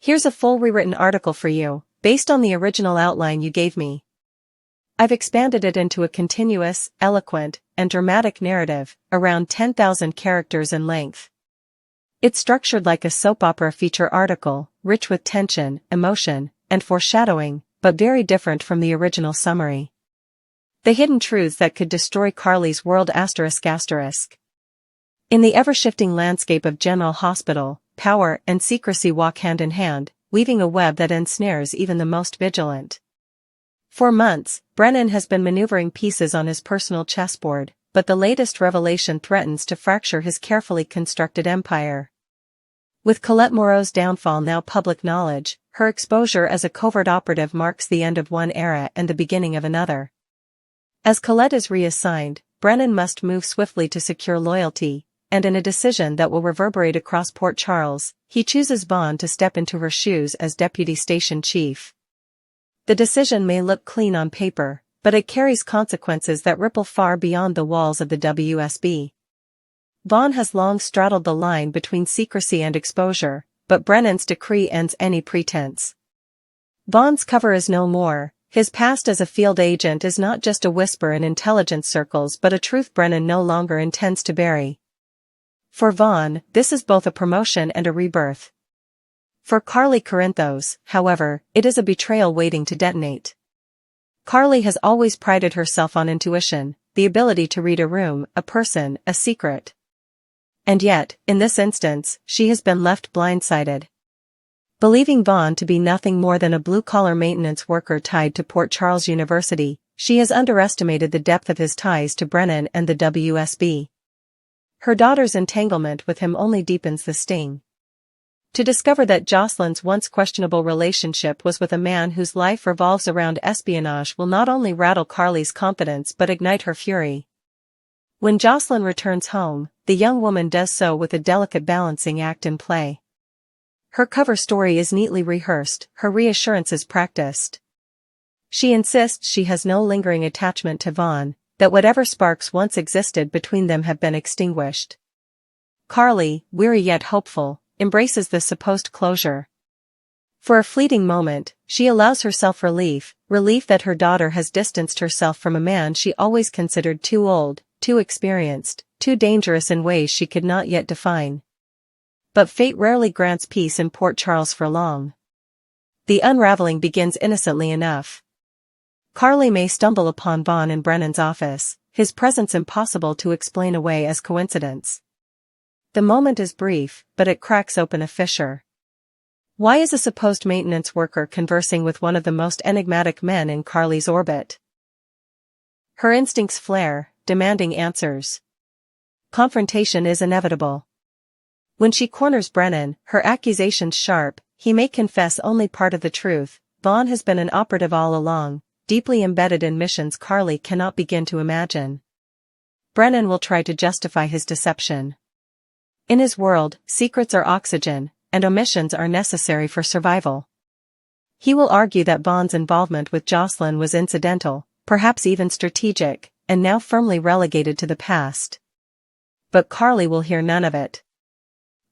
Here's a full rewritten article for you, based on the original outline you gave me. I've expanded it into a continuous, eloquent, and dramatic narrative, around 10,000 characters in length. It's structured like a soap opera feature article, rich with tension, emotion, and foreshadowing, but very different from the original summary. The hidden truths that could destroy Carly's world ***. In the ever-shifting landscape of General Hospital, power and secrecy walk hand in hand, weaving a web that ensnares even the most vigilant. For months, Brennan has been maneuvering pieces on his personal chessboard, but the latest revelation threatens to fracture his carefully constructed empire. With Colette Moreau's downfall now public knowledge, her exposure as a covert operative marks the end of one era and the beginning of another. As Colette is reassigned, Brennan must move swiftly to secure loyalty, and in a decision that will reverberate across Port Charles, he chooses Vaughn to step into her shoes as deputy station chief. The decision may look clean on paper, but it carries consequences that ripple far beyond the walls of the WSB. Vaughn has long straddled the line between secrecy and exposure, but Brennan's decree ends any pretense. Vaughn's cover is no more. His past as a field agent is not just a whisper in intelligence circles but a truth Brennan no longer intends to bury. For Vaughn, this is both a promotion and a rebirth. For Carly Corinthos, however, it is a betrayal waiting to detonate. Carly has always prided herself on intuition, the ability to read a room, a person, a secret. And yet, in this instance, she has been left blindsided. Believing Vaughn to be nothing more than a blue-collar maintenance worker tied to Port Charles University, she has underestimated the depth of his ties to Brennan and the WSB. Her daughter's entanglement with him only deepens the sting. To discover that Josslyn's once questionable relationship was with a man whose life revolves around espionage will not only rattle Carly's confidence but ignite her fury. When Josslyn returns home, the young woman does so with a delicate balancing act in play. Her cover story is neatly rehearsed, her reassurances practiced. She insists she has no lingering attachment to Vaughn, that whatever sparks once existed between them have been extinguished. Carly, weary yet hopeful, embraces the supposed closure. For a fleeting moment, she allows herself relief that her daughter has distanced herself from a man she always considered too old, too experienced, too dangerous in ways she could not yet define. But fate rarely grants peace in Port Charles for long. The unraveling begins innocently enough. Carly may stumble upon Vaughn in Brennan's office, his presence impossible to explain away as coincidence. The moment is brief, but it cracks open a fissure. Why is a supposed maintenance worker conversing with one of the most enigmatic men in Carly's orbit? Her instincts flare, demanding answers. Confrontation is inevitable. When she corners Brennan, her accusations sharp, he may confess only part of the truth. Vaughn has been an operative all along, deeply embedded in missions Carly cannot begin to imagine. Brennan will try to justify his deception. In his world, secrets are oxygen, and omissions are necessary for survival. He will argue that Vaughn's involvement with Josslyn was incidental, perhaps even strategic, and now firmly relegated to the past. But Carly will hear none of it.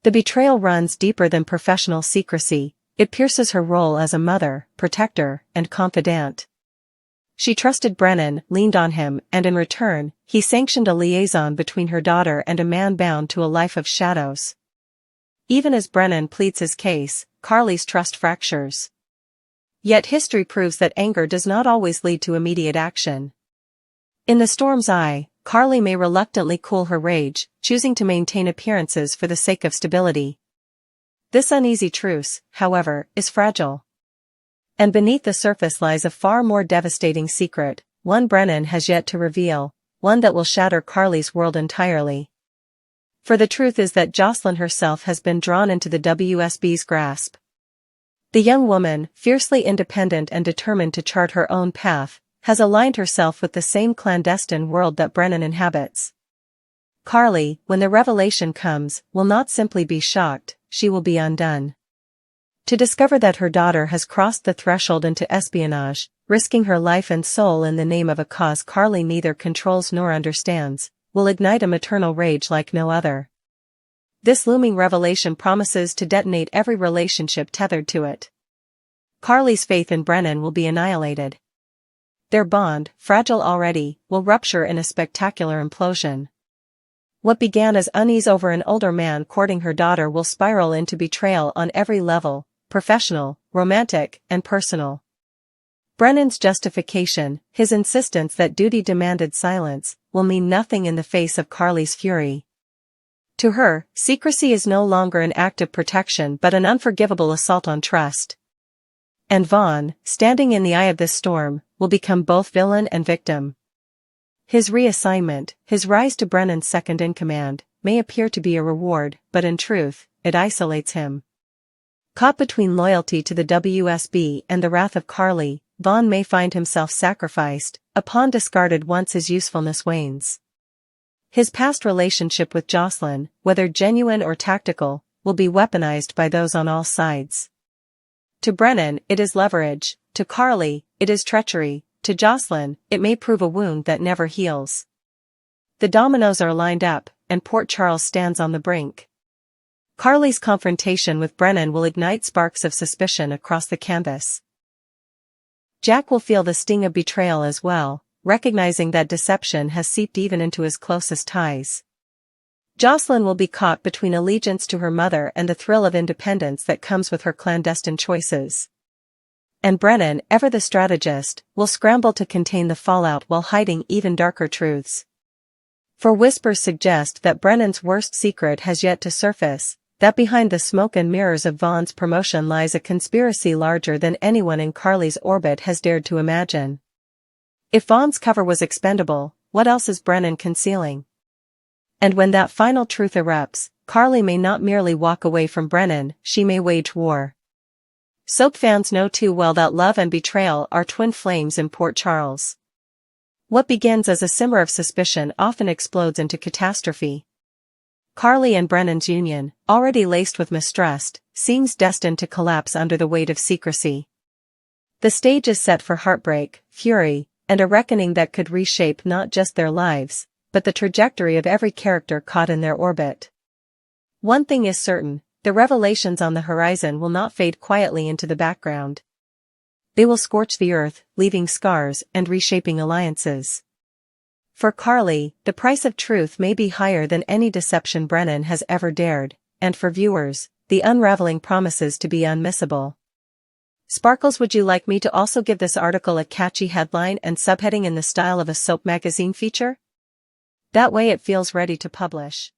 The betrayal runs deeper than professional secrecy, it pierces her role as a mother, protector, and confidant. She trusted Brennan, leaned on him, and in return, he sanctioned a liaison between her daughter and a man bound to a life of shadows. Even as Brennan pleads his case, Carly's trust fractures. Yet history proves that anger does not always lead to immediate action. In the storm's eye, Carly may reluctantly cool her rage, choosing to maintain appearances for the sake of stability. This uneasy truce, however, is fragile. And beneath the surface lies a far more devastating secret, one Brennan has yet to reveal, one that will shatter Carly's world entirely. For the truth is that Josslyn herself has been drawn into the WSB's grasp. The young woman, fiercely independent and determined to chart her own path, has aligned herself with the same clandestine world that Brennan inhabits. Carly, when the revelation comes, will not simply be shocked, she will be undone. To discover that her daughter has crossed the threshold into espionage, risking her life and soul in the name of a cause Carly neither controls nor understands, will ignite a maternal rage like no other. This looming revelation promises to detonate every relationship tethered to it. Carly's faith in Brennan will be annihilated. Their bond, fragile already, will rupture in a spectacular implosion. What began as unease over an older man courting her daughter will spiral into betrayal on every level, professional, romantic, and personal. Brennan's justification, his insistence that duty demanded silence, will mean nothing in the face of Carly's fury. To her, secrecy is no longer an act of protection but an unforgivable assault on trust. And Vaughn, standing in the eye of this storm, will become both villain and victim. His reassignment, his rise to Brennan's second-in-command, may appear to be a reward, but in truth, it isolates him. Caught between loyalty to the WSB and the wrath of Carly, Vaughn may find himself sacrificed, a pawn discarded once his usefulness wanes. His past relationship with Josslyn, whether genuine or tactical, will be weaponized by those on all sides. To Brennan, it is leverage, to Carly, it is treachery, to Josslyn, it may prove a wound that never heals. The dominoes are lined up, and Port Charles stands on the brink. Carly's confrontation with Brennan will ignite sparks of suspicion across the canvas. Jack will feel the sting of betrayal as well, recognizing that deception has seeped even into his closest ties. Josslyn will be caught between allegiance to her mother and the thrill of independence that comes with her clandestine choices. And Brennan, ever the strategist, will scramble to contain the fallout while hiding even darker truths. For whispers suggest that Brennan's worst secret has yet to surface, that behind the smoke and mirrors of Vaughn's promotion lies a conspiracy larger than anyone in Carly's orbit has dared to imagine. If Vaughn's cover was expendable, what else is Brennan concealing? And when that final truth erupts, Carly may not merely walk away from Brennan, she may wage war. Soap fans know too well that love and betrayal are twin flames in Port Charles. What begins as a simmer of suspicion often explodes into catastrophe. Carly and Brennan's union, already laced with mistrust, seems destined to collapse under the weight of secrecy. The stage is set for heartbreak, fury, and a reckoning that could reshape not just their lives, but the trajectory of every character caught in their orbit. One thing is certain, the revelations on the horizon will not fade quietly into the background. They will scorch the earth, leaving scars and reshaping alliances. For Carly, the price of truth may be higher than any deception Brennan has ever dared, and for viewers, the unraveling promises to be unmissable. Sparkles, would you like me to also give this article a catchy headline and subheading in the style of a soap magazine feature? That way it feels ready to publish.